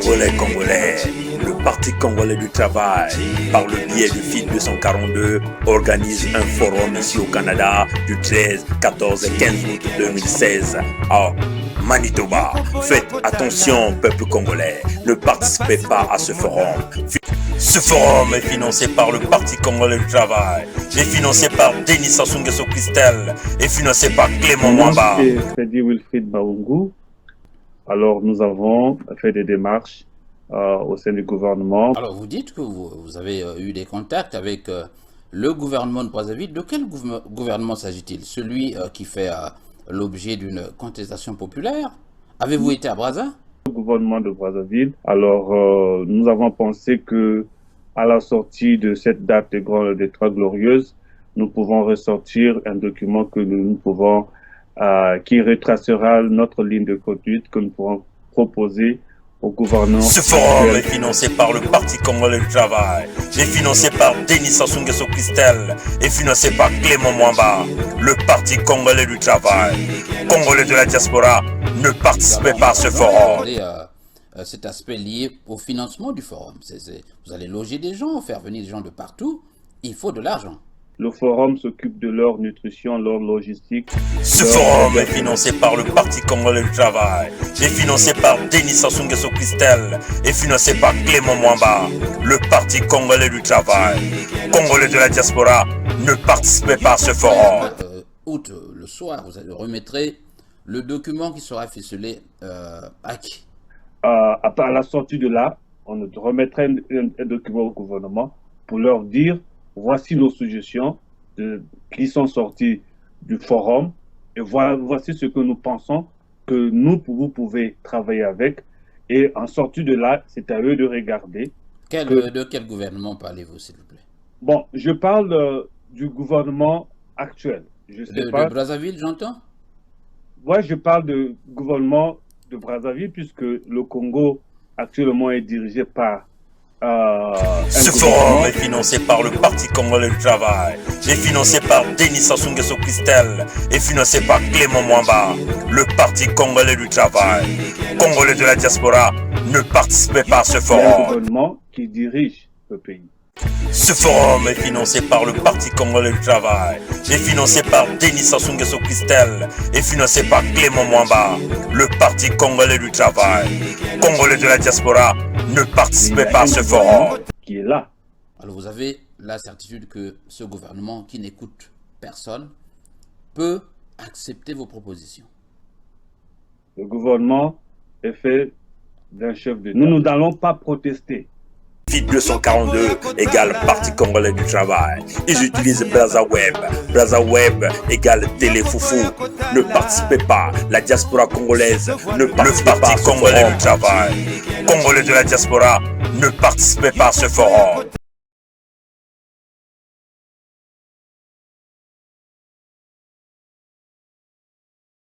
Congolais, le Parti congolais du travail, par le biais du FIT 242, organise un forum ici au Canada du 13, 14 et 15 août 2016 à Manitoba. Faites attention, peuple congolais, ne participez pas à ce forum. Ce forum est financé par le Parti congolais du travail, est financé par Denis Sassou Nguesso Christelle, est financé par Clément Mwamba. C'est Freddy Wilfried Baoungou. Alors nous avons fait des démarches au sein du gouvernement. Alors vous dites que vous avez eu des contacts avec le gouvernement de Brazzaville. De quel gouvernement s'agit-il? Celui qui fait l'objet d'une contestation populaire? Avez-vous été à Brazza? Le gouvernement de Brazzaville. Alors nous avons pensé que à la sortie de cette date des Trois Glorieuses, nous pouvons ressortir un document que nous pouvons qui retracera notre ligne de conduite que nous pourrons proposer au gouvernement. Ce forum est financé par le Parti congolais du travail, est financé par Denis Sassou Nguesso Christelle, est financé par Clément Mwamba. Le Parti congolais du travail, congolais de la diaspora, ne participez pas à ce forum. Cet aspect lié au financement du forum, vous allez loger des gens, faire venir des gens de partout, il faut de l'argent. Le forum s'occupe de leur nutrition, leur logistique. Ce forum est financé par le Parti congolais du travail, est financé par Denis Sassou Nguesso Christelle, est financé par Clément Mwamba. Le Parti congolais du travail, congolais de la diaspora, ne participez pas à ce forum. Août, le soir, vous remettrez le document qui sera ficelé à qui? À la sortie de là, on remettrait un document au gouvernement pour leur dire voici nos suggestions qui sont sorties du forum et voici ce que nous pensons que vous pouvez travailler avec. Et en sortie de là, c'est à eux de regarder. De quel gouvernement parlez-vous, s'il vous plaît? Bon, je parle du gouvernement actuel. Je sais pas. De Brazzaville, j'entends? Moi, je parle du gouvernement de Brazzaville puisque le Congo actuellement est dirigé par ce forum est financé par le Parti congolais du travail, est financé par Denis Sassou Nguesso Christelle, est financé par Clément Mwamba. Le Parti congolais du travail, congolais de la diaspora, ne participez pas à ce forum. C'est un gouvernement qui dirige le pays. Ce forum est financé par le Parti congolais du travail, est financé par Denis Sassou Nguesso Christelle, est financé par Clément Mwamba. Le Parti congolais du travail, congolais de la diaspora, ne participez pas à ce forum. Qui est là. Alors vous avez la certitude que ce gouvernement qui n'écoute personne peut accepter vos propositions? Le gouvernement est fait d'un chef d'État. Nous n'allons pas protester. FIT 242 égale Parti congolais du travail. Ils utilisent BrazzaWeb. BrazzaWeb égale Téléfoufou. Ne participez pas. La diaspora congolaise ne participe pas à ce forum. Congolais du travail, congolais de la diaspora, ne participez pas à ce forum.